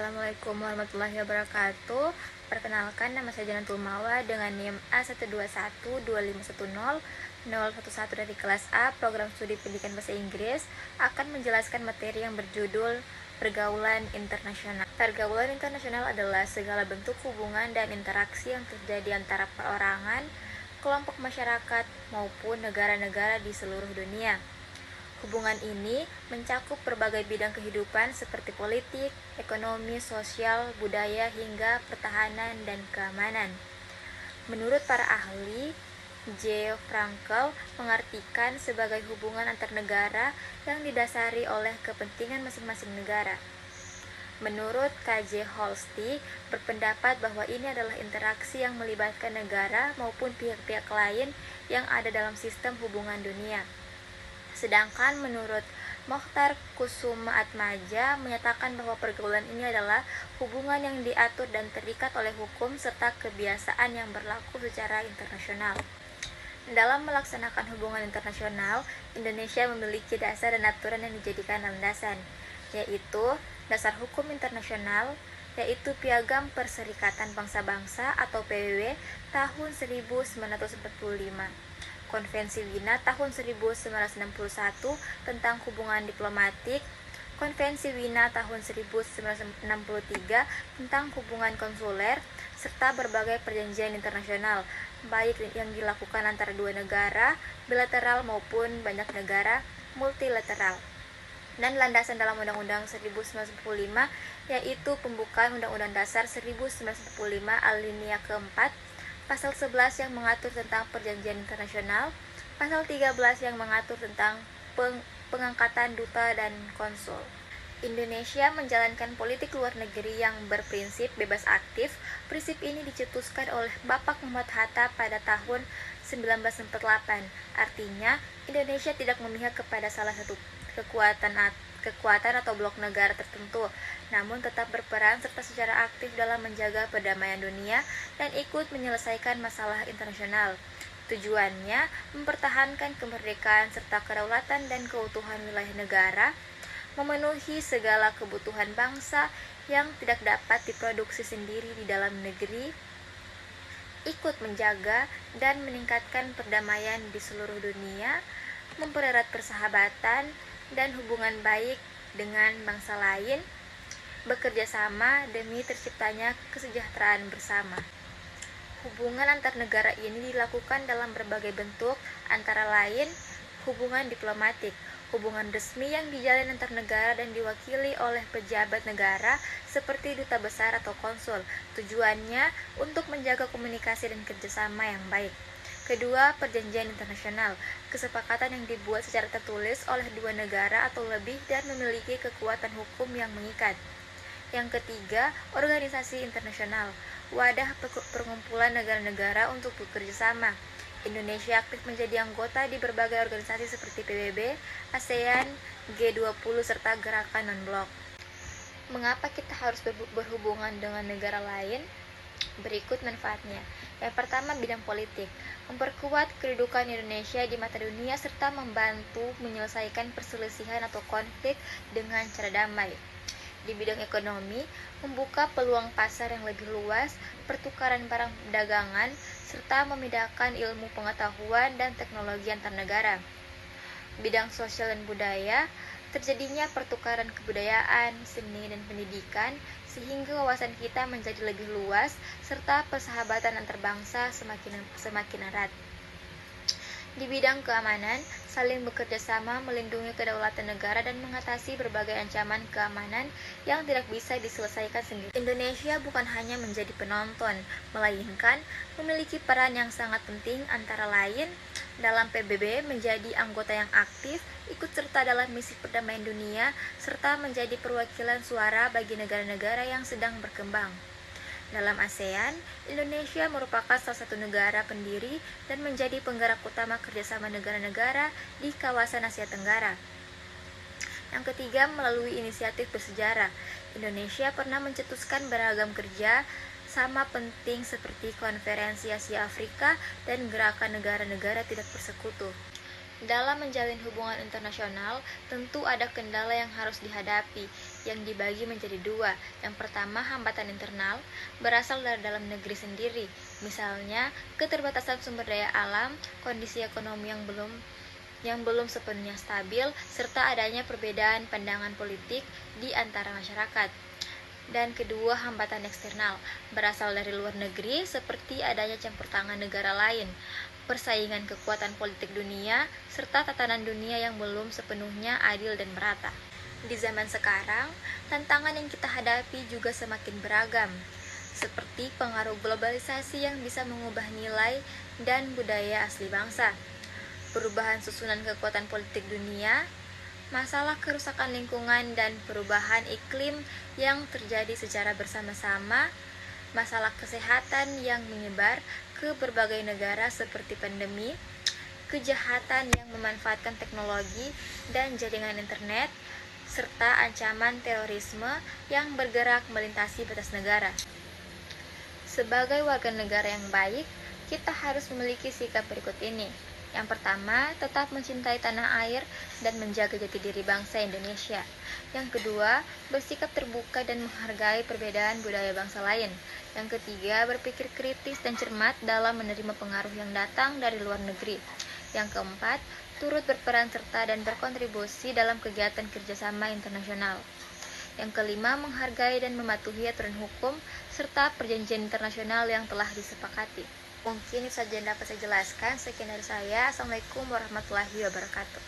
Assalamualaikum warahmatullahi wabarakatuh. Perkenalkan, nama saya Janatul Mawa dengan NIM A1212510-011 dari kelas A Program Studi Pendidikan Bahasa Inggris akan menjelaskan materi yang berjudul Pergaulan Internasional. Pergaulan internasional adalah segala bentuk hubungan dan interaksi yang terjadi antara perorangan, kelompok masyarakat, maupun negara-negara di seluruh dunia. Hubungan ini mencakup berbagai bidang kehidupan seperti politik, ekonomi, sosial, budaya, hingga pertahanan dan keamanan. Menurut para ahli, J. Frankel mengartikan sebagai hubungan antar negara yang didasari oleh kepentingan masing-masing negara. Menurut K.J. Holsti, berpendapat bahwa ini adalah interaksi yang melibatkan negara maupun pihak-pihak lain yang ada dalam sistem hubungan dunia. Sedangkan menurut Mokhtar Kusumaatmadja menyatakan bahwa pergaulan ini adalah hubungan yang diatur dan terikat oleh hukum serta kebiasaan yang berlaku secara internasional. Dalam melaksanakan hubungan internasional, Indonesia memiliki dasar dan aturan yang dijadikan landasan, yaitu Dasar Hukum Internasional, yaitu Piagam Perserikatan Bangsa-Bangsa atau PBB tahun 1945. Konvensi Wina tahun 1961 tentang hubungan diplomatik, Konvensi Wina tahun 1963 tentang hubungan konsuler, serta berbagai perjanjian internasional, baik yang dilakukan antara dua negara, bilateral maupun banyak negara, multilateral. Dan landasan dalam Undang-Undang 1945 yaitu pembukaan Undang-Undang Dasar 1945 alinea keempat, Pasal 11 yang mengatur tentang perjanjian internasional, Pasal 13 yang mengatur tentang pengangkatan duta dan konsul. Indonesia menjalankan politik luar negeri yang berprinsip bebas aktif. Prinsip ini dicetuskan oleh Bapak Muhammad Hatta pada tahun 1948. Artinya, Indonesia tidak memihak kepada salah satu kekuatan atau blok negara tertentu, namun tetap berperan serta secara aktif dalam menjaga perdamaian dunia dan ikut menyelesaikan masalah internasional. Tujuannya mempertahankan kemerdekaan serta kedaulatan dan keutuhan wilayah negara, memenuhi segala kebutuhan bangsa yang tidak dapat diproduksi sendiri di dalam negeri, ikut menjaga dan meningkatkan perdamaian di seluruh dunia, mempererat persahabatan dan hubungan baik dengan bangsa lain, bekerja sama demi terciptanya kesejahteraan bersama. Hubungan antar negara ini dilakukan dalam berbagai bentuk, antara lain hubungan diplomatik, hubungan resmi yang dijalin antar negara dan diwakili oleh pejabat negara seperti duta besar atau konsul. Tujuannya untuk menjaga komunikasi dan kerjasama yang baik. Kedua, perjanjian internasional, kesepakatan yang dibuat secara tertulis oleh dua negara atau lebih dan memiliki kekuatan hukum yang mengikat. Yang ketiga, organisasi internasional, wadah perkumpulan negara-negara untuk bekerja sama. Indonesia aktif menjadi anggota di berbagai organisasi seperti PBB, ASEAN, G20, serta gerakan non-blok. Mengapa kita harus berhubungan dengan negara lain? Berikut manfaatnya. Yang pertama, bidang politik, memperkuat kedudukan Indonesia di mata dunia serta membantu menyelesaikan perselisihan atau konflik dengan cara damai. Di bidang ekonomi, membuka peluang pasar yang lebih luas, pertukaran barang dagangan, serta memindahkan ilmu pengetahuan dan teknologi antar negara. Bidang sosial dan budaya, terjadinya pertukaran kebudayaan, seni, dan pendidikan sehingga wawasan kita menjadi lebih luas serta persahabatan antar bangsa semakin erat. Di bidang keamanan, saling bekerja sama melindungi kedaulatan negara dan mengatasi berbagai ancaman keamanan yang tidak bisa diselesaikan sendiri. Indonesia bukan hanya menjadi penonton, melainkan memiliki peran yang sangat penting, antara lain dalam PBB menjadi anggota yang aktif, ikut serta dalam misi perdamaian dunia, serta menjadi perwakilan suara bagi negara-negara yang sedang berkembang. Dalam ASEAN, Indonesia merupakan salah satu negara pendiri dan menjadi penggerak utama kerjasama negara-negara di kawasan Asia Tenggara. Yang ketiga, melalui inisiatif bersejarah, Indonesia pernah mencetuskan beragam kerja sama penting seperti Konferensi Asia Afrika dan Gerakan Negara-Negara Tidak Bersekutu. Dalam menjalin hubungan internasional, tentu ada kendala yang harus dihadapi, yang dibagi menjadi dua. Yang pertama, hambatan internal berasal dari dalam negeri sendiri, misalnya keterbatasan sumber daya alam, kondisi ekonomi yang belum sepenuhnya stabil, serta adanya perbedaan pandangan politik di antara masyarakat. Dan kedua, hambatan eksternal berasal dari luar negeri seperti adanya campur tangan negara lain, persaingan kekuatan politik dunia, serta tatanan dunia yang belum sepenuhnya adil dan merata. Di zaman sekarang, tantangan yang kita hadapi juga semakin beragam, seperti pengaruh globalisasi yang bisa mengubah nilai dan budaya asli bangsa, perubahan susunan kekuatan politik dunia, masalah kerusakan lingkungan dan perubahan iklim yang terjadi secara bersama-sama, masalah kesehatan yang menyebar ke berbagai negara seperti pandemi, kejahatan yang memanfaatkan teknologi dan jaringan internet, serta ancaman terorisme yang bergerak melintasi batas negara. Sebagai warga negara yang baik, kita harus memiliki sikap berikut ini. Yang pertama, tetap mencintai tanah air dan menjaga jati diri bangsa Indonesia. Yang kedua, bersikap terbuka dan menghargai perbedaan budaya bangsa lain. Yang ketiga, berpikir kritis dan cermat dalam menerima pengaruh yang datang dari luar negeri. Yang keempat, turut berperan serta dan berkontribusi dalam kegiatan kerjasama internasional. Yang kelima, menghargai dan mematuhi aturan hukum serta perjanjian internasional yang telah disepakati. Mungkin itu saja yang dapat saya jelaskan. Sekian dari saya. Assalamualaikum warahmatullahi wabarakatuh.